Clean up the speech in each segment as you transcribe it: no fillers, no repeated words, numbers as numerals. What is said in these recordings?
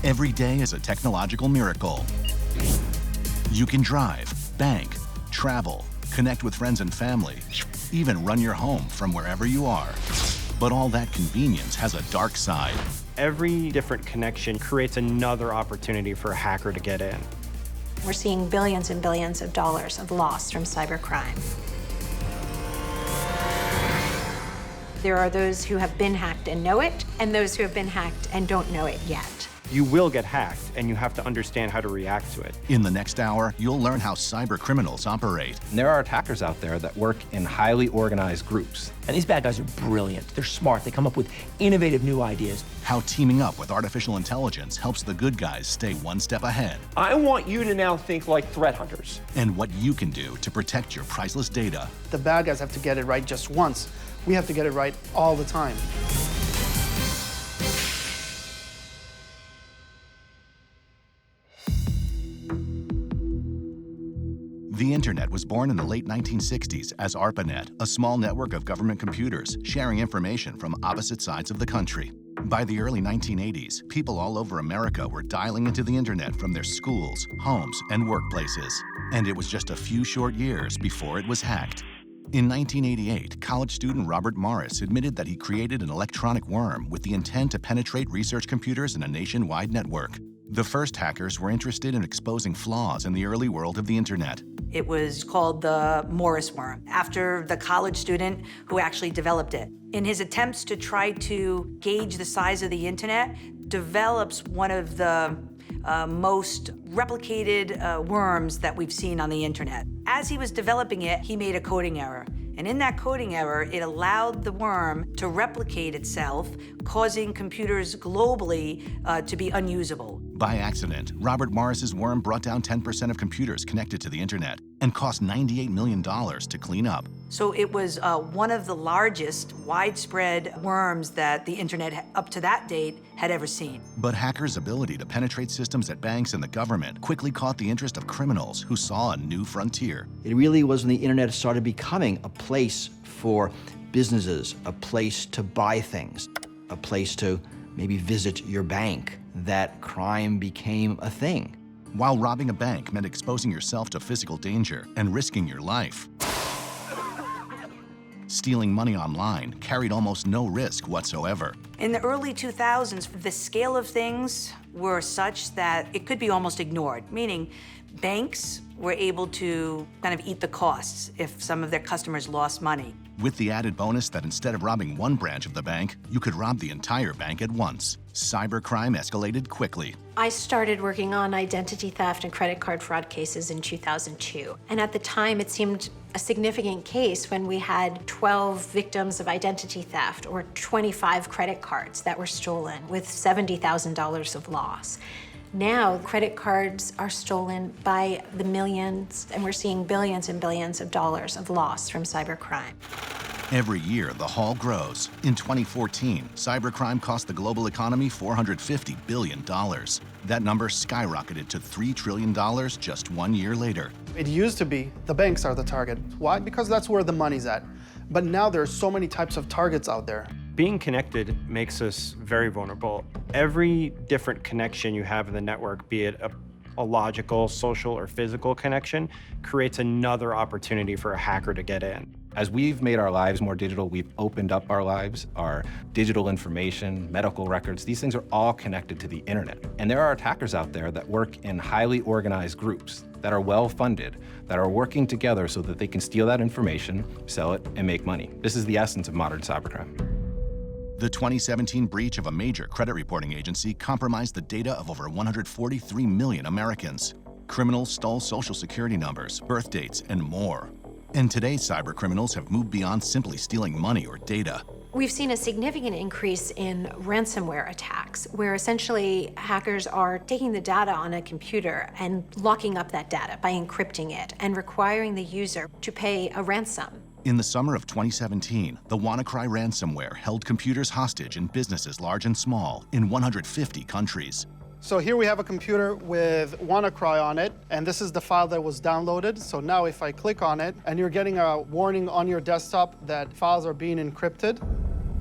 Every day is a technological miracle. You can drive, bank, travel, connect with friends and family, even run your home from wherever you are. But all that convenience has a dark side. Every different connection creates another opportunity for a hacker to get in. We're seeing billions and billions of dollars of loss from cybercrime. There are those who have been hacked and know it, and those who have been hacked and don't know it yet. You will get hacked, and you have to understand how to react to it. In the next hour, you'll learn how cyber criminals operate. And there are attackers out there that work in highly organized groups. And these bad guys are brilliant. They're smart. They come up with innovative new ideas. How teaming up with artificial intelligence helps the good guys stay one step ahead. I want you to now think like threat hunters. And what you can do to protect your priceless data. The bad guys have to get it right just once. We have to get it right all the time. The internet was born in the late 1960s as ARPANET, a small network of government computers sharing information from opposite sides of the country. By the early 1980s, people all over America were dialing into the internet from their schools, homes, and workplaces. And it was just a few short years before it was hacked. In 1988, college student Robert Morris admitted that he created an electronic worm with the intent to penetrate research computers in a nationwide network. The first hackers were interested in exposing flaws in the early world of the internet. It was called the Morris worm, after the college student who actually developed it. In his attempts to try to gauge the size of the internet, develops one of the most replicated worms that we've seen on the internet. As he was developing it, he made a coding error. And in that coding error, it allowed the worm to replicate itself, causing computers globally to be unusable. By accident, Robert Morris's worm brought down 10% of computers connected to the internet and cost $98 million to clean up. So it was one of the largest widespread worms that the internet up to that date had ever seen. But hackers' ability to penetrate systems at banks and the government quickly caught the interest of criminals who saw a new frontier. It really was when the internet started becoming a place for businesses, a place to buy things, a place to maybe visit your bank, that crime became a thing. While robbing a bank meant exposing yourself to physical danger and risking your life, stealing money online carried almost no risk whatsoever. In the early 2000s, the scale of things were such that it could be almost ignored, meaning banks were able to kind of eat the costs if some of their customers lost money. With the added bonus that instead of robbing one branch of the bank, you could rob the entire bank at once. Cybercrime escalated quickly. I started working on identity theft and credit card fraud cases in 2002. And at the time, it seemed a significant case when we had 12 victims of identity theft or 25 credit cards that were stolen with $70,000 of loss. Now, credit cards are stolen by the millions, and we're seeing billions and billions of dollars of loss from cybercrime. Every year, the haul grows. In 2014, cybercrime cost the global economy $450 billion. That number skyrocketed to $3 trillion just 1 year later. It used to be the banks are the target. Why? Because that's where the money's at. But now there are so many types of targets out there. Being connected makes us very vulnerable. Every different connection you have in the network, be it a logical, social, or physical connection, creates another opportunity for a hacker to get in. As we've made our lives more digital, we've opened up our lives, our digital information, medical records, these things are all connected to the internet. And there are attackers out there that work in highly organized groups that are well-funded, that are working together so that they can steal that information, sell it, and make money. This is the essence of modern cybercrime. The 2017 breach of a major credit reporting agency compromised the data of over 143 million Americans. Criminals stole social security numbers, birth dates, and more. And today, cybercriminals have moved beyond simply stealing money or data. We've seen a significant increase in ransomware attacks, where essentially hackers are taking the data on a computer and locking up that data by encrypting it and requiring the user to pay a ransom. In the summer of 2017, the WannaCry ransomware held computers hostage in businesses large and small in 150 countries. So here we have a computer with WannaCry on it, and this is the file that was downloaded. So now if I click on it, and you're getting a warning on your desktop that files are being encrypted.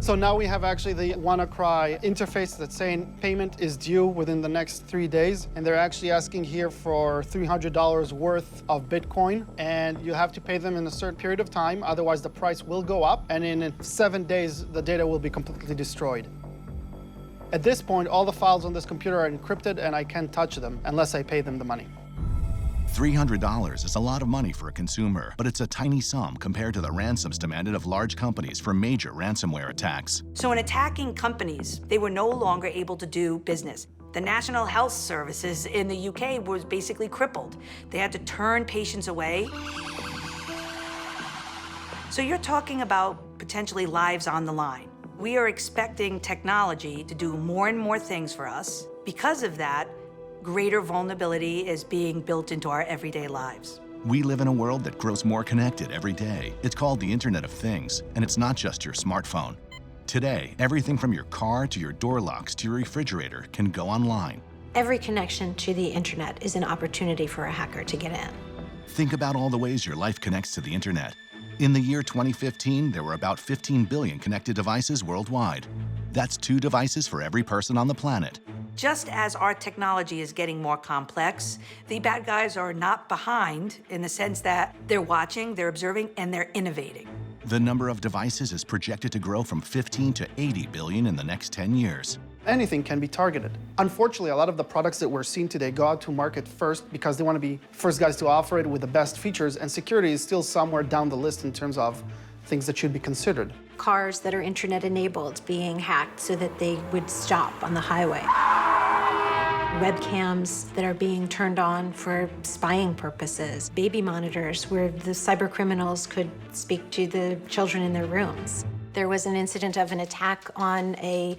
So now we have actually the WannaCry interface that's saying payment is due within the next 3 days. And they're actually asking here for $300 worth of Bitcoin. And you have to pay them in a certain period of time. Otherwise, the price will go up. And in 7 days, the data will be completely destroyed. At this point, all the files on this computer are encrypted and I can't touch them unless I pay them the money. $300 is a lot of money for a consumer, but it's a tiny sum compared to the ransoms demanded of large companies for major ransomware attacks. So in attacking companies, they were no longer able to do business. The National Health Services in the UK was basically crippled. They had to turn patients away. So you're talking about potentially lives on the line. We are expecting technology to do more and more things for us. Because of that, greater vulnerability is being built into our everyday lives. We live in a world that grows more connected every day. It's called the Internet of Things, and it's not just your smartphone. Today, everything from your car to your door locks to your refrigerator can go online. Every connection to the internet is an opportunity for a hacker to get in. Think about all the ways your life connects to the Internet. In the year 2015, there were about 15 billion connected devices worldwide. That's 2 devices for every person on the planet. Just as our technology is getting more complex, the bad guys are not behind in the sense that they're watching, they're observing, and they're innovating. The number of devices is projected to grow from 15 to 80 billion in the next 10 years. Anything can be targeted. Unfortunately, a lot of the products that we're seeing today go out to market first because they want to be first guys to offer it with the best features, and security is still somewhere down the list in terms of things that should be considered. Cars that are internet-enabled being hacked so that they would stop on the highway. Webcams that are being turned on for spying purposes. Baby monitors where the cyber criminals could speak to the children in their rooms. There was an incident of an attack on an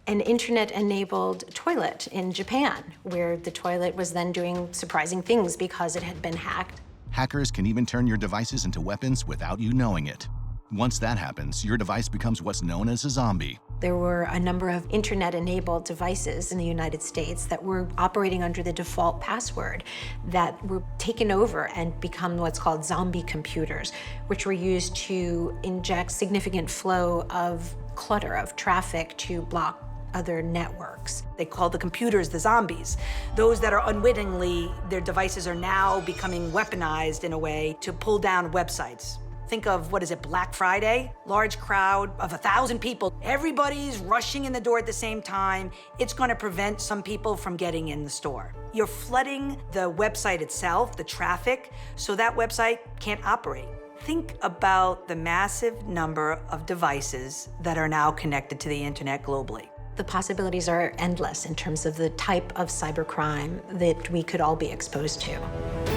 internet-enabled toilet in Japan, where the toilet was then doing surprising things because it had been hacked. Hackers can even turn your devices into weapons without you knowing it. Once that happens, your device becomes what's known as a zombie. There were a number of internet-enabled devices in the United States that were operating under the default password that were taken over and become what's called zombie computers, which were used to inject significant flow of clutter, of traffic to block other networks. They call the computers the zombies. Those that are unwittingly, their devices are now becoming weaponized in a way to pull down websites. Think of, Black Friday? Large crowd of 1,000 people. Everybody's rushing in the door at the same time. It's gonna prevent some people from getting in the store. You're flooding the website itself, the traffic, so that website can't operate. Think about the massive number of devices that are now connected to the internet globally. The possibilities are endless in terms of the type of cybercrime that we could all be exposed to.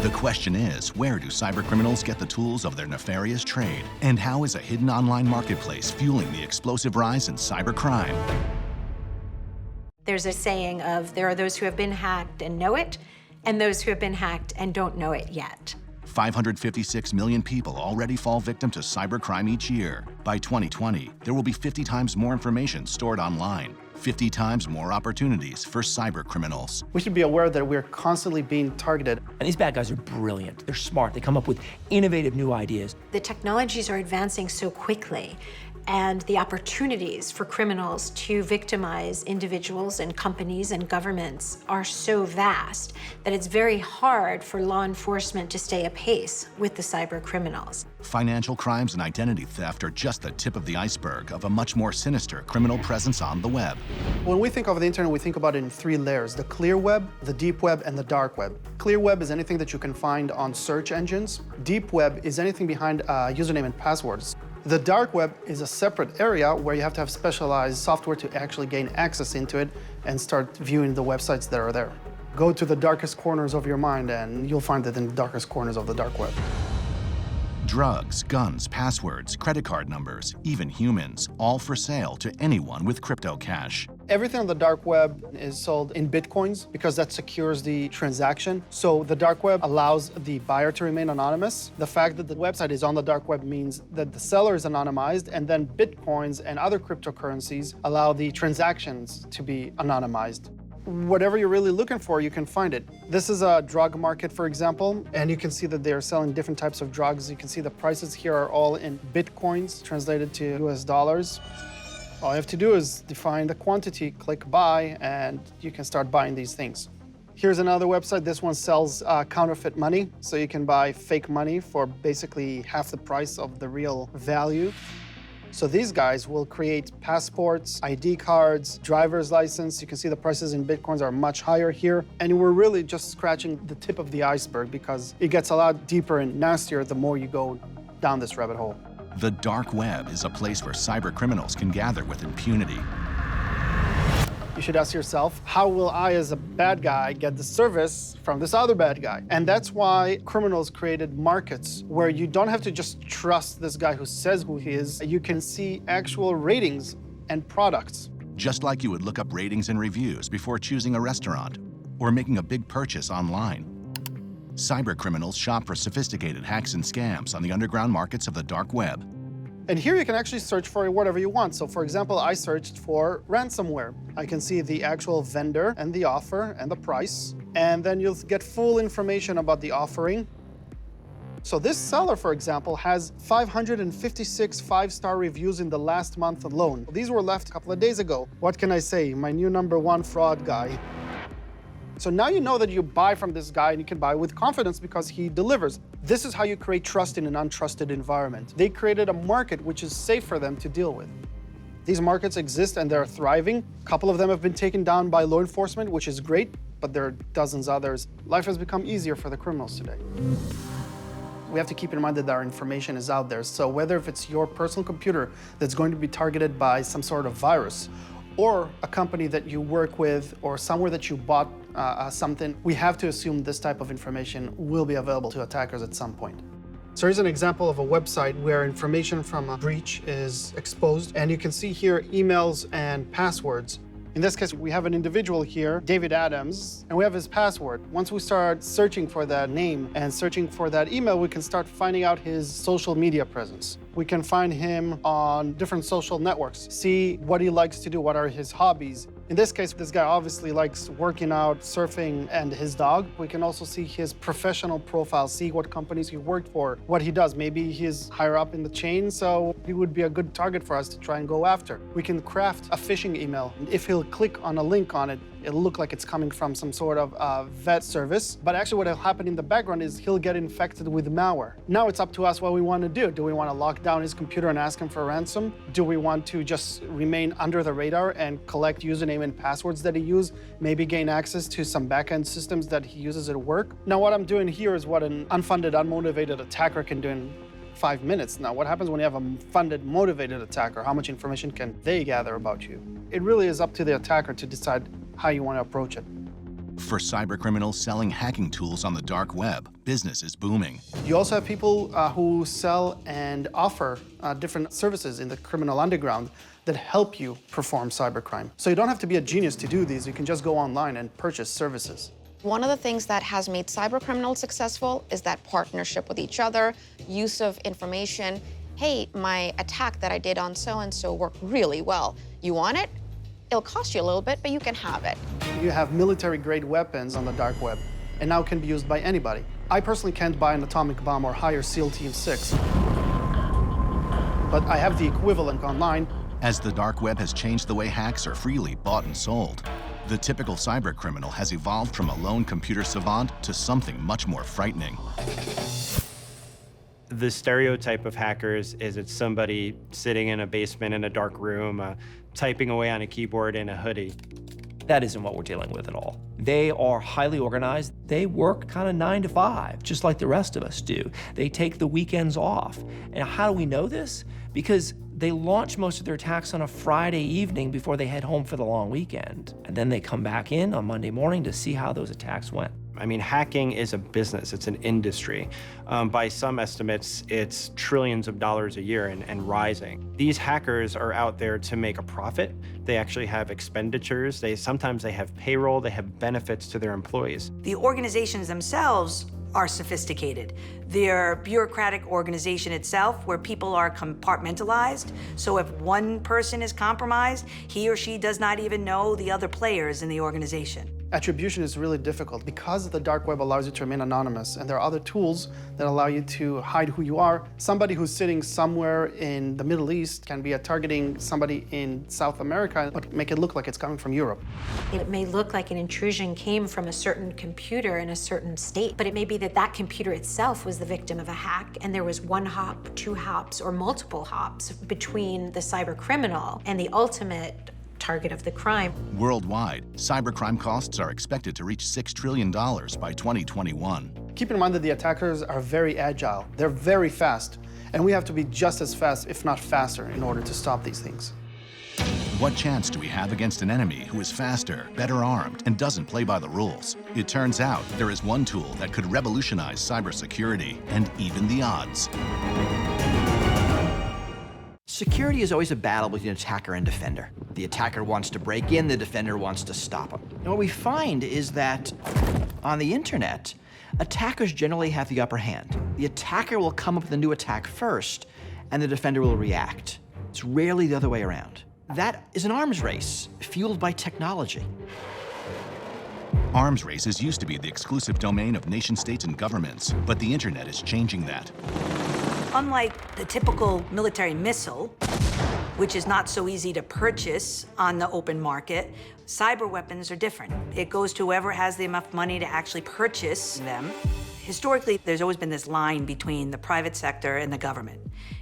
The question is, where do cybercriminals get the tools of their nefarious trade? And how is a hidden online marketplace fueling the explosive rise in cybercrime? There's a saying of, there are those who have been hacked and know it, and those who have been hacked and don't know it yet. 556 million people already fall victim to cybercrime each year. By 2020, there will be 50 times more information stored online, 50 times more opportunities for cybercriminals. We should be aware that we're constantly being targeted. And these bad guys are brilliant. They're smart. They come up with innovative new ideas. The technologies are advancing so quickly, and the opportunities for criminals to victimize individuals and companies and governments are so vast that it's very hard for law enforcement to stay apace with the cyber criminals. Financial crimes and identity theft are just the tip of the iceberg of a much more sinister criminal presence on the web. When we think of the internet, we think about it in 3 layers: the clear web, the deep web, and the dark web. Clear web is anything that you can find on search engines. Deep web is anything behind username and passwords. The dark web is a separate area where you have to have specialized software to actually gain access into it and start viewing the websites that are there. Go to the darkest corners of your mind and you'll find it in the darkest corners of the dark web. Drugs, guns, passwords, credit card numbers, even humans, all for sale to anyone with crypto cash. Everything on the dark web is sold in Bitcoins because that secures the transaction. So the dark web allows the buyer to remain anonymous. The fact that the website is on the dark web means that the seller is anonymized, and then Bitcoins and other cryptocurrencies allow the transactions to be anonymized. Whatever you're really looking for, you can find it. This is a drug market, for example, and you can see that they are selling different types of drugs. You can see the prices here are all in Bitcoins, translated to US dollars. All you have to do is define the quantity, click buy, and you can start buying these things. Here's another website. This one sells counterfeit money, so you can buy fake money for basically half the price of the real value. So these guys will create passports, ID cards, driver's license. You can see the prices in Bitcoins are much higher here. And we're really just scratching the tip of the iceberg because it gets a lot deeper and nastier the more you go down this rabbit hole. The dark web is a place where cyber criminals can gather with impunity. You should ask yourself, how will I as a bad guy get the service from this other bad guy? And that's why criminals created markets where you don't have to just trust this guy who says who he is. You can see actual ratings and products. Just like you would look up ratings and reviews before choosing a restaurant or making a big purchase online. Cyber criminals shop for sophisticated hacks and scams on the underground markets of the dark web. And here you can actually search for whatever you want. So for example, I searched for ransomware. I can see the actual vendor and the offer and the price. And then you'll get full information about the offering. So this seller, for example, has 556 five-star reviews in the last month alone. These were left a couple of days ago. What can I say? My new #1 fraud guy. So now you know that you buy from this guy and you can buy with confidence because he delivers. This is how you create trust in an untrusted environment. They created a market which is safe for them to deal with. These markets exist and they're thriving. A couple of them have been taken down by law enforcement, which is great, but there are dozens others. Life has become easier for the criminals today. We have to keep in mind that our information is out there. So whether if it's your personal computer that's going to be targeted by some sort of virus, or a company that you work with, or somewhere that you bought something, we have to assume this type of information will be available to attackers at some point. So here's an example of a website where information from a breach is exposed, and you can see here emails and passwords. In this case, we have an individual here, David Adams, and we have his password. Once we start searching for that name and searching for that email, we can start finding out his social media presence. We can find him on different social networks, see what he likes to do, what are his hobbies. In this case, this guy obviously likes working out, surfing, and his dog. We can also see his professional profile, see what companies he worked for, what he does. Maybe he's higher up in the chain, so he would be a good target for us to try and go after. We can craft a phishing email. If he'll click on a link on it, it'll look like it's coming from some sort of vet service. But actually what will happen in the background is he'll get infected with malware. Now it's up to us what we want to do. Do we want to lock down his computer and ask him for a ransom? Do we want to just remain under the radar and collect username and passwords that he uses, maybe gain access to some backend systems that he uses at work? Now what I'm doing here is what an unfunded, unmotivated attacker can do in 5 minutes. Now, what happens when you have a funded, motivated attacker? How much information can they gather about you? It really is up to the attacker to decide how you want to approach it. For cybercriminals selling hacking tools on the dark web, business is booming. You also have people who sell and offer different services in the criminal underground that help you perform cybercrime. So you don't have to be a genius to do these. You can just go online and purchase services. One of the things that has made cybercriminals successful is that partnership with each other, use of information. Hey, my attack that I did on so-and-so worked really well. You want it? It'll cost you a little bit, but you can have it. You have military-grade weapons on the dark web, and now can be used by anybody. I personally can't buy an atomic bomb or hire SEAL Team 6, but I have the equivalent online. As the dark web has changed the way hacks are freely bought and sold, the typical cybercriminal has evolved from a lone computer savant to something much more frightening. The stereotype of hackers is it's somebody sitting in a basement in a dark room, typing away on a keyboard in a hoodie. That isn't what we're dealing with at all. They are highly organized. They work kind of 9 to 5, just like the rest of us do. They take the weekends off. And how do we know this? Because they launch most of their attacks on a Friday evening before they head home for the long weekend. And then they come back in on Monday morning to see how those attacks went. I mean, hacking is a business, it's an industry. By some estimates, it's trillions of dollars a year and rising. These hackers are out there to make a profit. They actually have expenditures. Sometimes they have payroll, they have benefits to their employees. The organizations themselves are sophisticated. their bureaucratic organization itself, where people are compartmentalized. So if one person is compromised, he or she does not even know the other players in the organization. Attribution is really difficult because the dark web allows you to remain anonymous, and there are other tools that allow you to hide who you are. Somebody who's sitting somewhere in the Middle East can be targeting somebody in South America, but make it look like it's coming from Europe. It may look like an intrusion came from a certain computer in a certain state, but it may be that that computer itself was the victim of a hack, and there was one hop, two hops, or multiple hops between the cyber criminal and the ultimate target of the crime. Worldwide, cybercrime costs are expected to reach $6 trillion by 2021. Keep in mind that the attackers are very agile. They're very fast, and we have to be just as fast, if not faster, in order to stop these things. What chance do we have against an enemy who is faster, better armed, and doesn't play by the rules? It turns out there is one tool that could revolutionize cybersecurity and even the odds. Security is always a battle between attacker and defender. The attacker wants to break in, the defender wants to stop him. And what we find is that on the internet, attackers generally have the upper hand. The attacker will come up with a new attack first, and the defender will react. It's rarely the other way around. That is an arms race, fueled by technology. Arms races used to be the exclusive domain of nation-states and governments, but the internet is changing that. Unlike the typical military missile, which is not so easy to purchase on the open market, cyber weapons are different. It goes to whoever has enough money to actually purchase them. Historically, there's always been this line between the private sector and the government.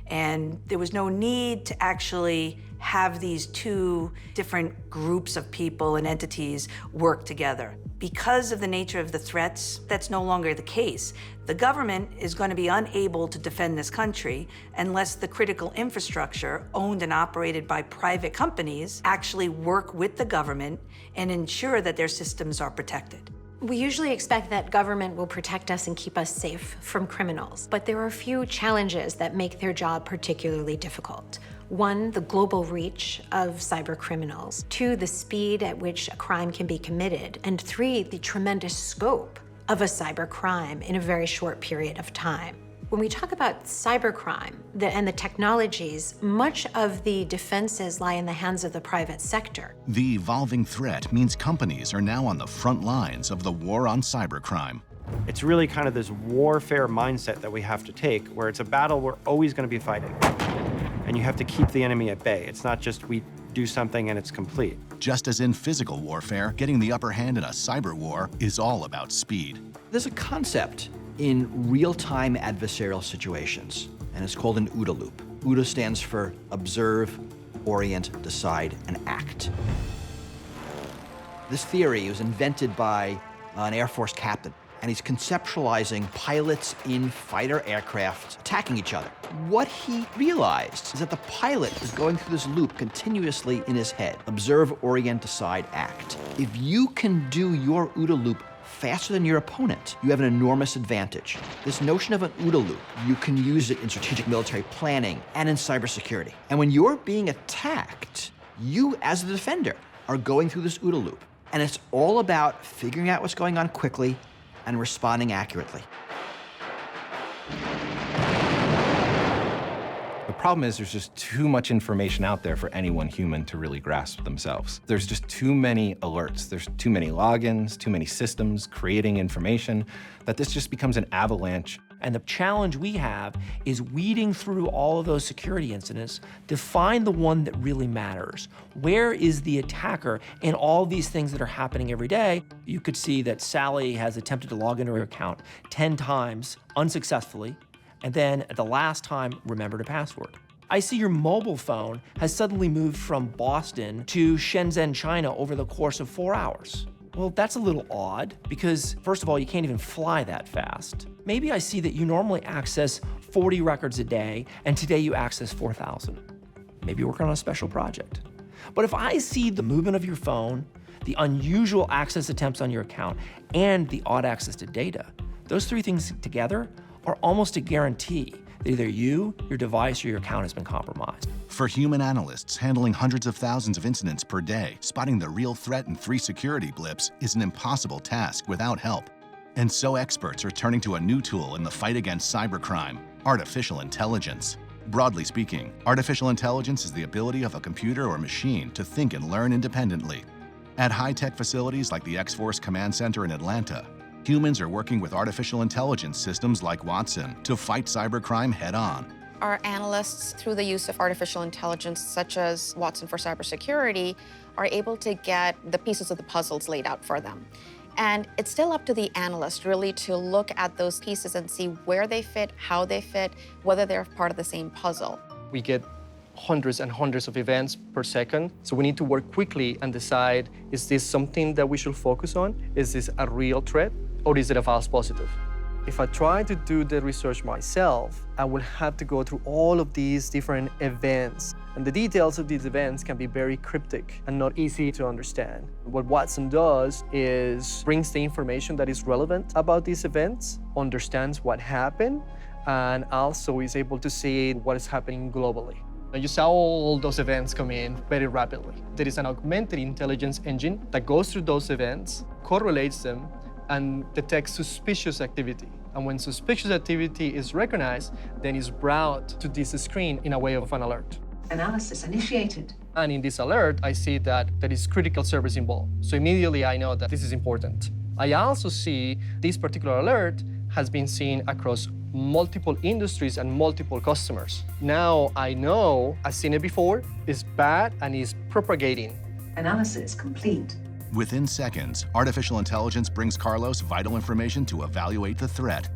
And there was no need to actually have these two different groups of people and entities work together. Because of the nature of the threats, that's no longer the case. The government is going to be unable to defend this country unless the critical infrastructure owned and operated by private companies actually work with the government and ensure that their systems are protected. We usually expect that government will protect us and keep us safe from criminals, but there are a few challenges that make their job particularly difficult. One, the global reach of cyber criminals. Two, the speed at which a crime can be committed. And three, the tremendous scope of a cyber crime in a very short period of time. When we talk about cybercrime and the technologies, much of the defenses lie in the hands of the private sector. The evolving threat means companies are now on the front lines of the war on cybercrime. It's really kind of this warfare mindset that we have to take, where it's a battle we're always going to be fighting. And you have to keep the enemy at bay. It's not just we do something and it's complete. Just as in physical warfare, getting the upper hand in a cyber war is all about speed. There's a concept in real-time adversarial situations, and it's called an OODA loop. OODA stands for observe, orient, decide, and act. This theory was invented by an Air Force captain, and he's conceptualizing pilots in fighter aircraft attacking each other. What he realized is that the pilot is going through this loop continuously in his head. Observe, orient, decide, act. If you can do your OODA loop faster than your opponent, you have an enormous advantage. This notion of an OODA loop, you can use it in strategic military planning and in cybersecurity. And when you're being attacked, you, as the defender, are going through this OODA loop. And it's all about figuring out what's going on quickly and responding accurately. The problem is there's just too much information out there for any one human to really grasp themselves. There's just too many alerts. There's too many logins, too many systems creating information, that this just becomes an avalanche. And the challenge we have is weeding through all of those security incidents to find the one that really matters. Where is the attacker in all these things that are happening every day? You could see that Sally has attempted to log into her account 10 times unsuccessfully, and then at the last time, remembered a password. I see your mobile phone has suddenly moved from Boston to Shenzhen, China over the course of 4 hours. Well, that's a little odd because, first of all, you can't even fly that fast. Maybe I see that you normally access 40 records a day, and today you access 4,000. Maybe you're working on a special project. But if I see the movement of your phone, the unusual access attempts on your account, and the odd access to data, those three things together are almost a guarantee that either you, your device, or your account has been compromised. For human analysts handling hundreds of thousands of incidents per day, spotting the real threat in 3 security blips is an impossible task without help. And so experts are turning to a new tool in the fight against cybercrime: artificial intelligence. Broadly speaking, artificial intelligence is the ability of a computer or machine to think and learn independently. At high-tech facilities like the X-Force Command Center in Atlanta, humans are working with artificial intelligence systems like Watson to fight cybercrime head-on. Our analysts, through the use of artificial intelligence, such as Watson for cybersecurity, are able to get the pieces of the puzzles laid out for them. And it's still up to the analyst really to look at those pieces and see where they fit, how they fit, whether they're part of the same puzzle. We get hundreds and hundreds of events per second, so we need to work quickly and decide, is this something that we should focus on? Is this a real threat, or is it a false positive? If I try to do the research myself, I will have to go through all of these different events. And the details of these events can be very cryptic and not easy to understand. What Watson does is brings the information that is relevant about these events, understands what happened, and also is able to see what is happening globally. You saw all those events come in very rapidly. There is an augmented intelligence engine that goes through those events, correlates them, and detects suspicious activity. And when suspicious activity is recognized, then it's brought to this screen in a way of an alert. Analysis initiated. And in this alert, I see that there is critical service involved. So immediately I know that this is important. I also see this particular alert has been seen across multiple industries and multiple customers. Now I know, I've seen it before, it's bad and is propagating. Analysis complete. Within seconds, artificial intelligence brings Carlos vital information to evaluate the threat.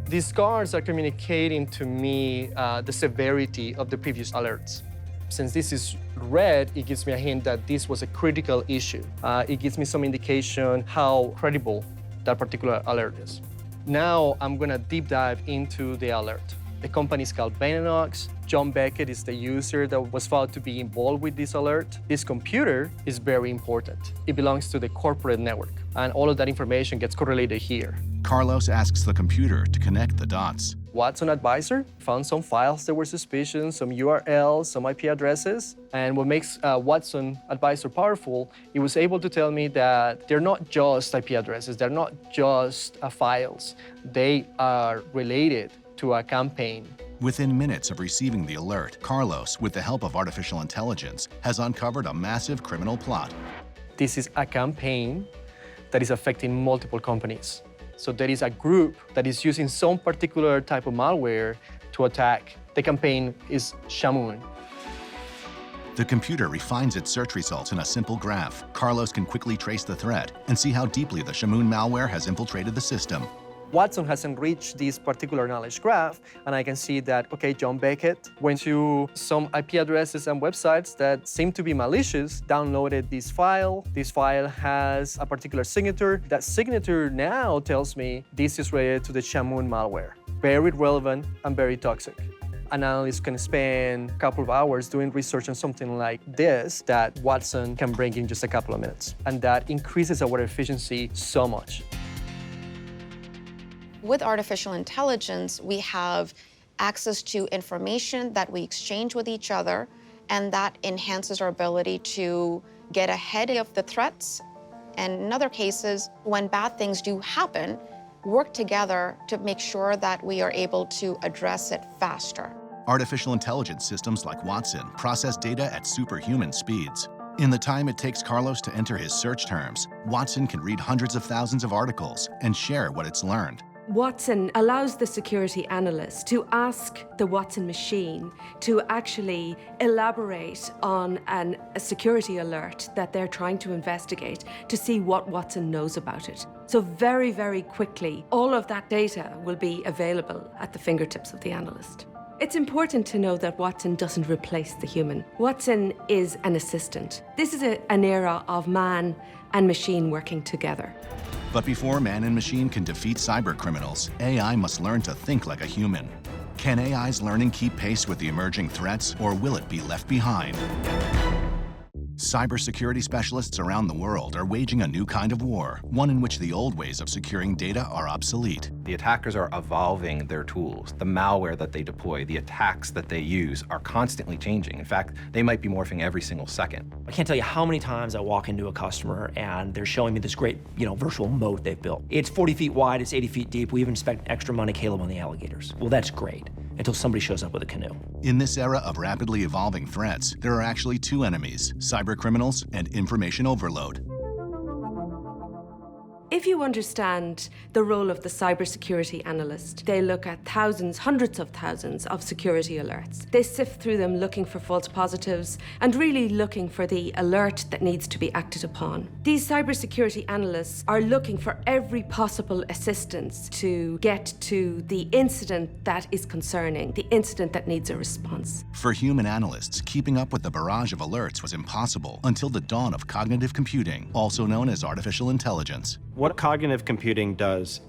These cards are communicating to me the severity of the previous alerts. Since this is red, it gives me a hint that this was a critical issue. It gives me some indication how credible that particular alert is. Now I'm gonna deep dive into the alert. The company is called Beninox. John Beckett is the user that was found to be involved with this alert. This computer is very important. It belongs to the corporate network, and all of that information gets correlated here. Carlos asks the computer to connect the dots. Watson Advisor found some files that were suspicious, some URLs, some IP addresses. And what makes Watson Advisor powerful, it was able to tell me that they're not just IP addresses, they're not just files. They are related to a campaign. Within minutes of receiving the alert, Carlos, with the help of artificial intelligence, has uncovered a massive criminal plot. This is a campaign that is affecting multiple companies. So there is a group that is using some particular type of malware to attack. The campaign is Shamoon. The computer refines its search results in a simple graph. Carlos can quickly trace the threat and see how deeply the Shamoon malware has infiltrated the system. Watson has enriched this particular knowledge graph, and I can see that, okay, John Beckett went to some IP addresses and websites that seem to be malicious, downloaded this file. This file has a particular signature. That signature now tells me this is related to the Shamoon malware. Very relevant and very toxic. An analyst can spend a couple of hours doing research on something like this that Watson can bring in just a couple of minutes. And that increases our efficiency so much. With artificial intelligence, we have access to information that we exchange with each other, and that enhances our ability to get ahead of the threats. And in other cases, when bad things do happen, work together to make sure that we are able to address it faster. Artificial intelligence systems like Watson process data at superhuman speeds. In the time it takes Carlos to enter his search terms, Watson can read hundreds of thousands of articles and share what it's learned. Watson allows the security analyst to ask the Watson machine to actually elaborate on a security alert that they're trying to investigate to see what Watson knows about it. So very, very quickly, all of that data will be available at the fingertips of the analyst. It's important to know that Watson doesn't replace the human. Watson is an assistant. This is an era of man and machine working together. But before man and machine can defeat cybercriminals, AI must learn to think like a human. Can AI's learning keep pace with the emerging threats, or will it be left behind? Cybersecurity specialists around the world are waging a new kind of war, one in which the old ways of securing data are obsolete. The attackers are evolving their tools. The malware that they deploy, the attacks that they use are constantly changing. In fact, they might be morphing every single second. I can't tell you how many times I walk into a customer and they're showing me this great, virtual moat they've built. It's 40 feet wide, it's 80 feet deep. We even spent extra money Caleb on the alligators. Well, that's great, until somebody shows up with a canoe. In this era of rapidly evolving threats, there are actually two enemies: cybercriminals and information overload. If you understand the role of the cybersecurity analyst, they look at thousands, hundreds of thousands of security alerts. They sift through them looking for false positives and really looking for the alert that needs to be acted upon. These cybersecurity analysts are looking for every possible assistance to get to the incident that is concerning, the incident that needs a response. For human analysts, keeping up with the barrage of alerts was impossible until the dawn of cognitive computing, also known as artificial intelligence. What cognitive computing does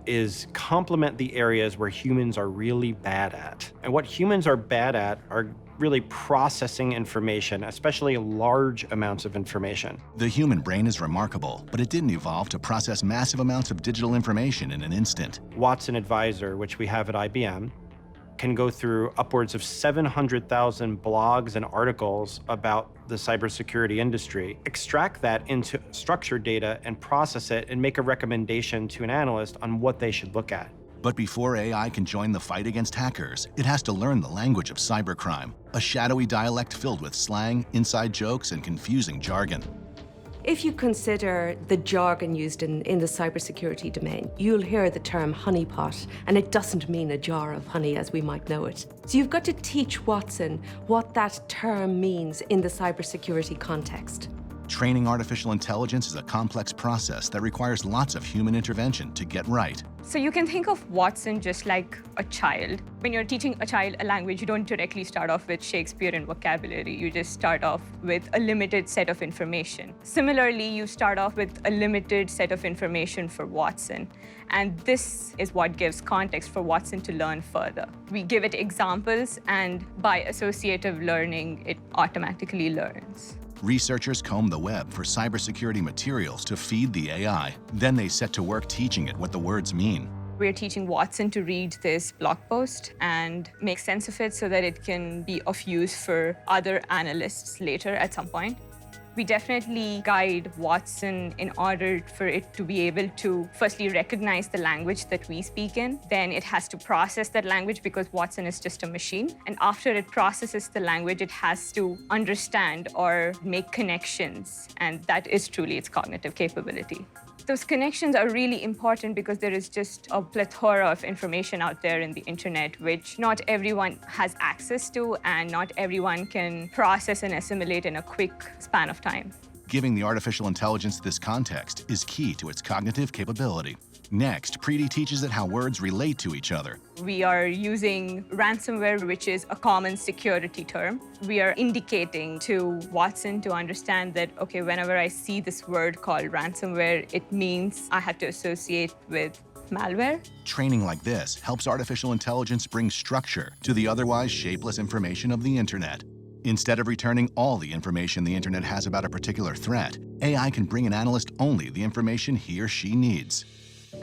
is complement the areas where humans are really bad at. And what humans are bad at are really processing information, especially large amounts of information. The human brain is remarkable, but it didn't evolve to process massive amounts of digital information in an instant. Watson Advisor, which we have at IBM, can go through upwards of 700,000 blogs and articles about the cybersecurity industry, extract that into structured data and process it and make a recommendation to an analyst on what they should look at. But before AI can join the fight against hackers, it has to learn the language of cybercrime, a shadowy dialect filled with slang, inside jokes, and confusing jargon. If you consider the jargon used in the cybersecurity domain, you'll hear the term honeypot, and it doesn't mean a jar of honey as we might know it. So you've got to teach Watson what that term means in the cybersecurity context. Training artificial intelligence is a complex process that requires lots of human intervention to get right. So you can think of Watson just like a child. When you're teaching a child a language, you don't directly start off with Shakespearean vocabulary. You just start off with a limited set of information. Similarly, you start off with a limited set of information for Watson. And this is what gives context for Watson to learn further. We give it examples, and by associative learning, it automatically learns. Researchers comb the web for cybersecurity materials to feed the AI. Then they set to work teaching it what the words mean. We're teaching Watson to read this blog post and make sense of it so that it can be of use for other analysts later at some point. We definitely guide Watson in order for it to be able to firstly recognize the language that we speak in. Then it has to process that language because Watson is just a machine. And after it processes the language, it has to understand or make connections. And that is truly its cognitive capability. Those connections are really important because there is just a plethora of information out there in the internet, which not everyone has access to and not everyone can process and assimilate in a quick span of time. Giving the artificial intelligence this context is key to its cognitive capability. Next, Preeti teaches it how words relate to each other. We are using ransomware, which is a common security term. We are indicating to Watson to understand that, okay, whenever I see this word called ransomware, it means I have to associate with malware. Training like this helps artificial intelligence bring structure to the otherwise shapeless information of the internet. Instead of returning all the information the internet has about a particular threat, AI can bring an analyst only the information he or she needs.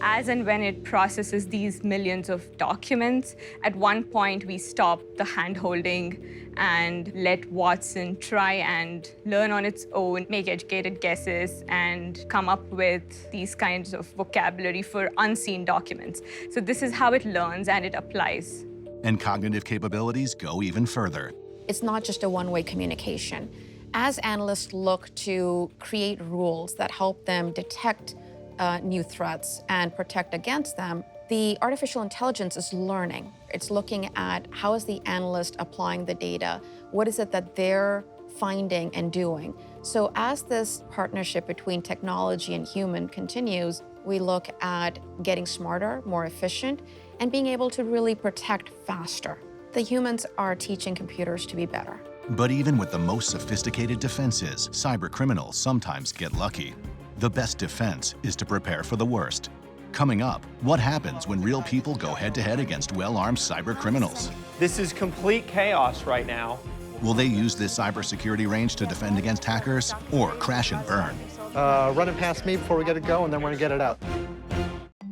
As and when it processes these millions of documents, at one point we stop the hand-holding and let Watson try and learn on its own, make educated guesses, and come up with these kinds of vocabulary for unseen documents. So this is how it learns and it applies. And cognitive capabilities go even further. It's not just a one-way communication. As analysts look to create rules that help them detect new threats and protect against them, the artificial intelligence is learning. It's looking at how is the analyst applying the data, what is it that they're finding and doing. So as this partnership between technology and human continues, we look at getting smarter, more efficient, and being able to really protect faster. The humans are teaching computers to be better. But even with the most sophisticated defenses, cybercriminals sometimes get lucky. The best defense is to prepare for the worst. Coming up, what happens when real people go head-to-head against well-armed cybercriminals? This is complete chaos right now. Will they use this cybersecurity range to defend against hackers or crash and burn? Run it past me before we get it going, then we're gonna get it out.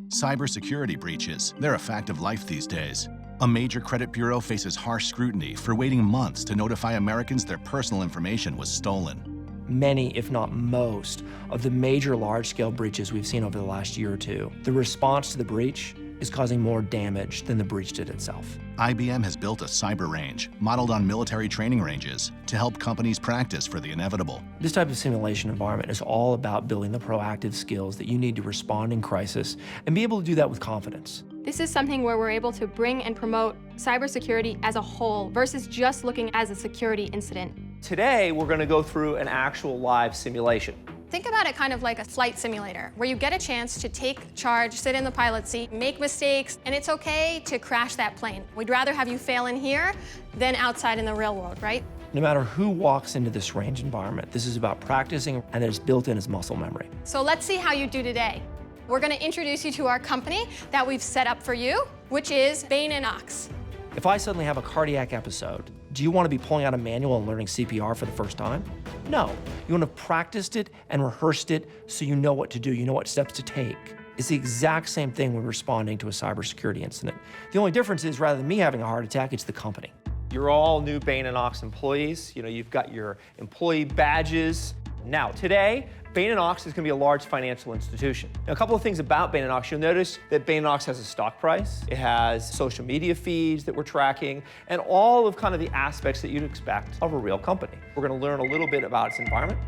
Cybersecurity breaches, they're a fact of life these days. A major credit bureau faces harsh scrutiny for waiting months to notify Americans their personal information was stolen. Many, if not most, of the major large-scale breaches we've seen over the last year or two, the response to the breach is causing more damage than the breach did itself. IBM has built a cyber range modeled on military training ranges to help companies practice for the inevitable. This type of simulation environment is all about building the proactive skills that you need to respond in crisis and be able to do that with confidence. This is something where we're able to bring and promote cybersecurity as a whole versus just looking as a security incident. Today, we're going to go through an actual live simulation. Think about it kind of like a flight simulator, where you get a chance to take charge, sit in the pilot seat, make mistakes, and it's okay to crash that plane. We'd rather have you fail in here than outside in the real world, right? No matter who walks into this range environment, this is about practicing, and it's built in as muscle memory. So let's see how you do today. We're going to introduce you to our company that we've set up for you, which is Bain & Ox. If I suddenly have a cardiac episode, do you want to be pulling out a manual and learning CPR for the first time? No. You want to have practiced it and rehearsed it so you know what to do, you know what steps to take. It's the exact same thing when responding to a cybersecurity incident. The only difference is rather than me having a heart attack, it's the company. You're all new Bain & Ox employees. You know, you've got your employee badges. Now, today, Bain & Ox is going to be a large financial institution. Now, a couple of things about Bain & Ox. You'll notice that Bain & Ox has a stock price. It has social media feeds that we're tracking, and all of kind of the aspects that you'd expect of a real company. We're going to learn a little bit about its environment.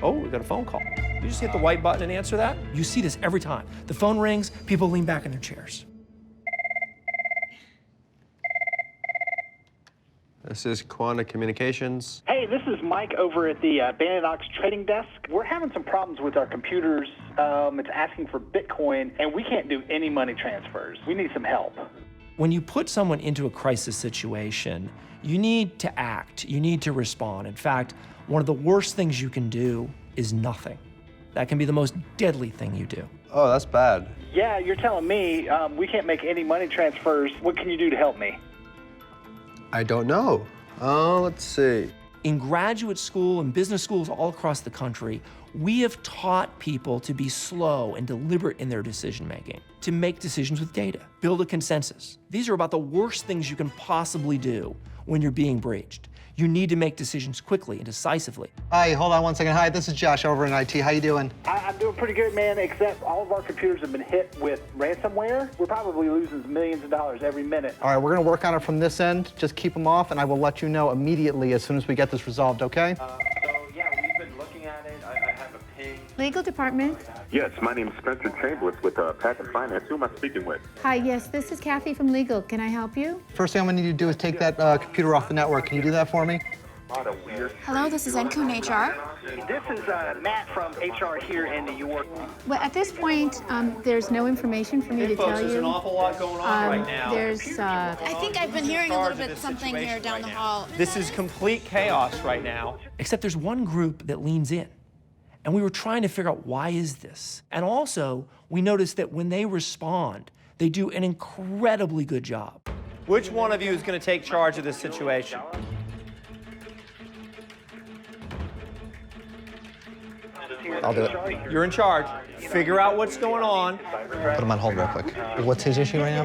Oh, we got a phone call. You just hit the white button and answer that. You see this every time. The phone rings, people lean back in their chairs. This is Quanta Communications. Hey, this is Mike over at the Bain & Ox trading desk. We're having some problems with our computers. It's asking for Bitcoin, and we can't do any money transfers. We need some help. When you put someone into a crisis situation, you need to act, you need to respond. In fact, one of the worst things you can do is nothing. That can be the most deadly thing you do. Oh, that's bad. Yeah, you're telling me we can't make any money transfers. What can you do to help me? I don't know. Let's see. In graduate school and business schools all across the country, we have taught people to be slow and deliberate in their decision-making, to make decisions with data, build a consensus. These are about the worst things you can possibly do when you're being breached. You need to make decisions quickly and decisively. Hi, hold on one second. Hi, this is Josh over in IT. How you doing? I'm doing pretty good, man, except all of our computers have been hit with ransomware. We're probably losing millions of dollars every minute. All right, we're gonna work on it from this end. Just keep them off, and I will let you know immediately as soon as we get this resolved, okay? Yeah, we've been looking at it. I have a ping. Legal department. Yes, my name is Spencer Chambliss with Patent Finance. Who am I speaking with? Hi, yes, this is Kathy from Legal. Can I help you? First thing I'm gonna need you to do is take that computer off the network. Can you do that for me? Hello, this is Enchanted HR. This is Matt from HR here in New York. Well, at this point, there's no information for me to tell you. There's an awful lot going on right now. I think I've been hearing a little bit something here down the hall. This is complete chaos right now. Except there's one group that leans in. And we were trying to figure out why is this? And also, we noticed that when they respond, they do an incredibly good job. Which one of you is going to take charge of this situation? I'll do it. You're in charge. Figure out what's going on. Put him on hold real quick. What's his issue right now?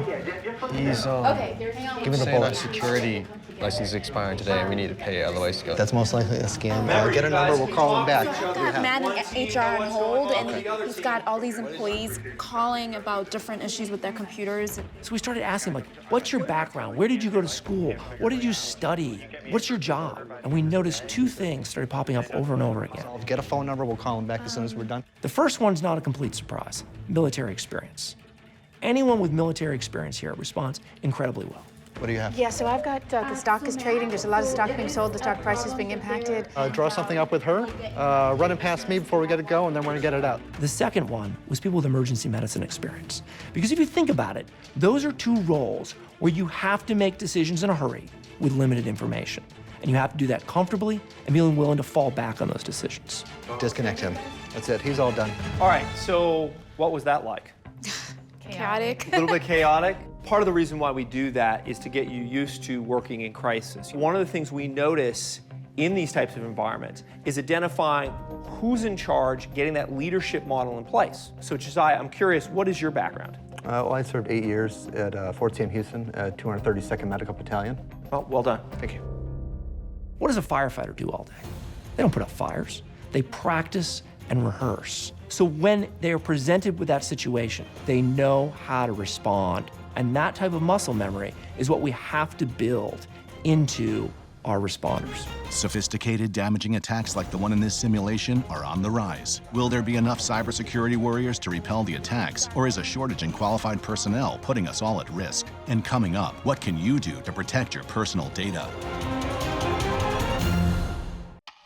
He's Give me the saying bullet. our security license is expiring today and we need to pay it, otherwise go. That's most likely a scam. Get a number, we'll call him back. I've got Matt in HR on hold, and he's got all these employees calling about different issues with their computers. So we started asking, like, what's your background? Where did you go to school? What did you study? What's your job? And we noticed two things started popping up over and over again. Get a phone number, we'll call him back as soon as we're done. The first one's not a complete surprise. Military experience. Anyone with military experience here responds incredibly well. What do you have? Yeah, so I've got the stock is trading. There's a lot of stock being sold. The stock price is being impacted. Draw something up with her, run it past me before we get it going, then we're gonna get it out. The second one was people with emergency medicine experience. Because if you think about it, those are two roles where you have to make decisions in a hurry with limited information. And you have to do that comfortably and being willing to fall back on those decisions. Disconnect him. That's it, he's all done. All right, so what was that like? Chaotic. A little bit chaotic. Part of the reason why we do that is to get you used to working in crisis. One of the things we notice in these types of environments is identifying who's in charge, getting that leadership model in place. So Josiah, I'm curious, what is your background? Well, I served 8 years at Fort Sam Houston, 232nd Medical Battalion. Oh, well done. Thank you. What does a firefighter do all day? They don't put out fires. They practice and rehearse. So when they are presented with that situation, they know how to respond. And that type of muscle memory is what we have to build into our responders. Sophisticated, damaging attacks like the one in this simulation are on the rise. Will there be enough cybersecurity warriors to repel the attacks, or is a shortage in qualified personnel putting us all at risk? And coming up, what can you do to protect your personal data?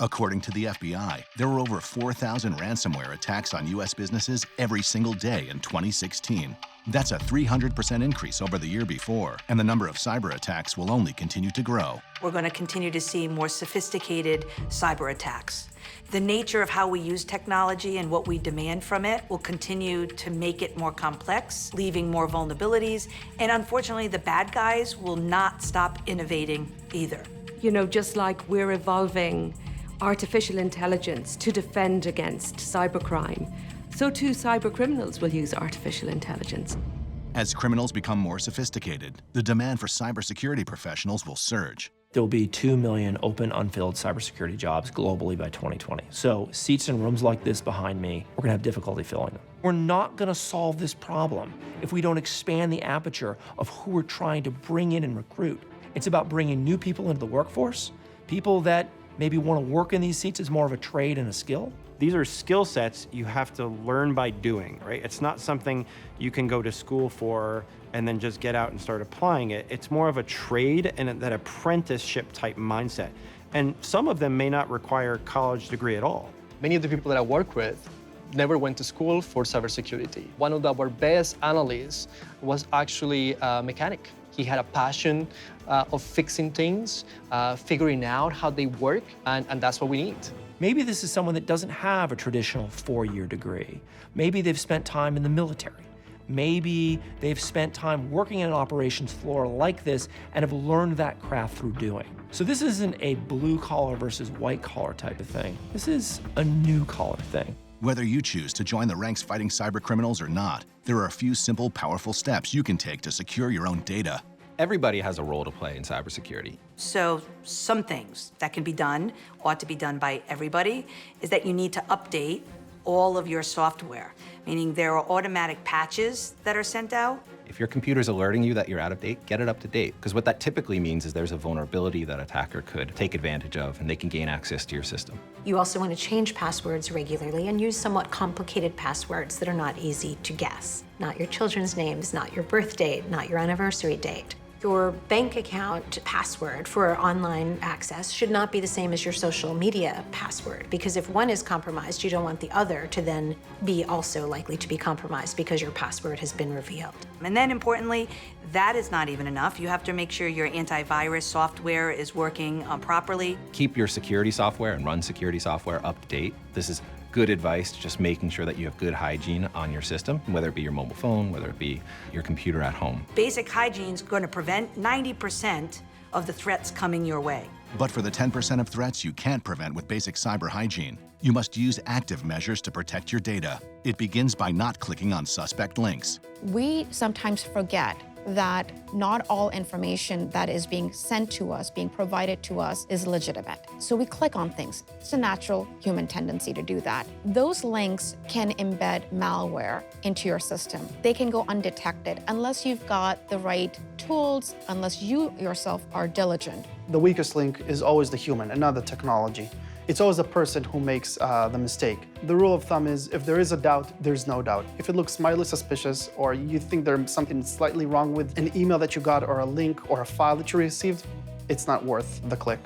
According to the FBI, there were over 4,000 ransomware attacks on U.S. businesses every single day in 2016. That's a 300% increase over the year before, and the number of cyber attacks will only continue to grow. We're going to continue to see more sophisticated cyber attacks. The nature of how we use technology and what we demand from it will continue to make it more complex, leaving more vulnerabilities, and unfortunately, the bad guys will not stop innovating either. You know, just like we're evolving artificial intelligence to defend against cybercrime, so too cybercriminals will use artificial intelligence. As criminals become more sophisticated, the demand for cybersecurity professionals will surge. There will be 2 million open, unfilled cybersecurity jobs globally by 2020. So seats in rooms like this behind me, we're gonna have difficulty filling them. We're not gonna solve this problem if we don't expand the aperture of who we're trying to bring in and recruit. It's about bringing new people into the workforce, people that maybe wanna work in these seats as more of a trade and a skill. These are skill sets you have to learn by doing, right? It's not something you can go to school for and then just get out and start applying it. It's more of a trade and that apprenticeship type mindset. And some of them may not require a college degree at all. Many of the people that I work with never went to school for cybersecurity. One of our best analysts was actually a mechanic. He had a passion of fixing things, figuring out how they work, and that's what we need. Maybe this is someone that doesn't have a traditional 4-year degree. Maybe they've spent time in the military. Maybe they've spent time working in an operations floor like this and have learned that craft through doing. So this isn't a blue collar versus white collar type of thing. This is a new collar thing. Whether you choose to join the ranks fighting cybercriminals or not, there are a few simple, powerful steps you can take to secure your own data. Everybody has a role to play in cybersecurity. So some things that can be done, ought to be done by everybody, is that you need to update all of your software, meaning there are automatic patches that are sent out. If your computer's alerting you that you're out of date, get it up to date. Because what that typically means is there's a vulnerability that attacker could take advantage of and they can gain access to your system. You also want to change passwords regularly and use somewhat complicated passwords that are not easy to guess. Not your children's names, not your birth date, not your anniversary date. Your bank account password for online access should not be the same as your social media password, because if one is compromised, you don't want the other to then be also likely to be compromised because your password has been revealed. And then importantly, that is not even enough. You have to make sure your antivirus software is working properly. Keep your security software and run security software up to date. This is good advice, just making sure that you have good hygiene on your system, whether it be your mobile phone, whether it be your computer at home. Basic hygiene is going to prevent 90% of the threats coming your way. But for the 10% of threats you can't prevent with basic cyber hygiene, you must use active measures to protect your data. It begins by not clicking on suspect links. We sometimes forget that not all information that is being sent to us, being provided to us, is legitimate. So we click on things. It's a natural human tendency to do that. Those links can embed malware into your system. They can go undetected unless you've got the right tools, unless you yourself are diligent. The weakest link is always the human and not the technology. It's always the person who makes the mistake. The rule of thumb is if there is a doubt, there's no doubt. If it looks mildly suspicious or you think there's something slightly wrong with an email that you got or a link or a file that you received, it's not worth the click.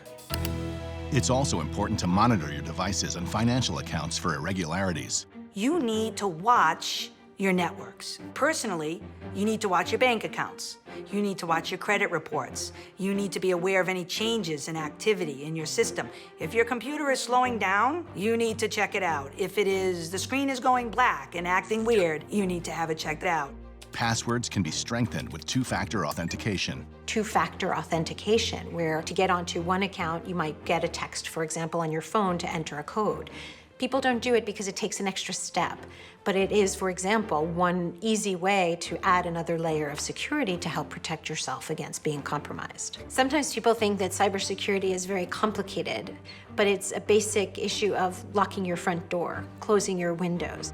It's also important to monitor your devices and financial accounts for irregularities. You need to watch your networks. Personally, you need to watch your bank accounts. You need to watch your credit reports. You need to be aware of any changes in activity in your system. If your computer is slowing down, you need to check it out. If the screen is going black and acting weird, you need to have it checked out. passwords can be strengthened with two-factor authentication. Two-factor authentication, where to get onto one account, you might get a text, for example, on your phone to enter a code. People don't do it because it takes an extra step, but it is, for example, one easy way to add another layer of security to help protect yourself against being compromised. Sometimes people think that cybersecurity is very complicated, but it's a basic issue of locking your front door, closing your windows.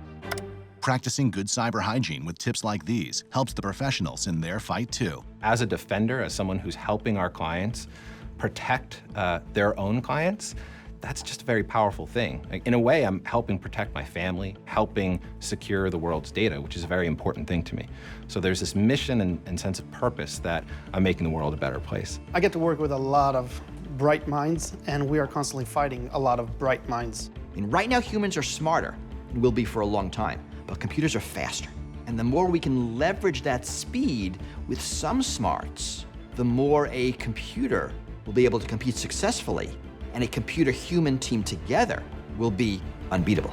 Practicing good cyber hygiene with tips like these helps the professionals in their fight too. As a defender, as someone who's helping our clients protect their own clients, that's just a very powerful thing. Like, in a way, I'm helping protect my family, helping secure the world's data, which is a very important thing to me. So there's this mission and sense of purpose that I'm making the world a better place. I get to work with a lot of bright minds, and we are constantly fighting a lot of bright minds. I mean, right now, humans are smarter, and will be for a long time, but computers are faster. And the more we can leverage that speed with some smarts, the more a computer will be able to compete successfully, and a computer-human team together will be unbeatable.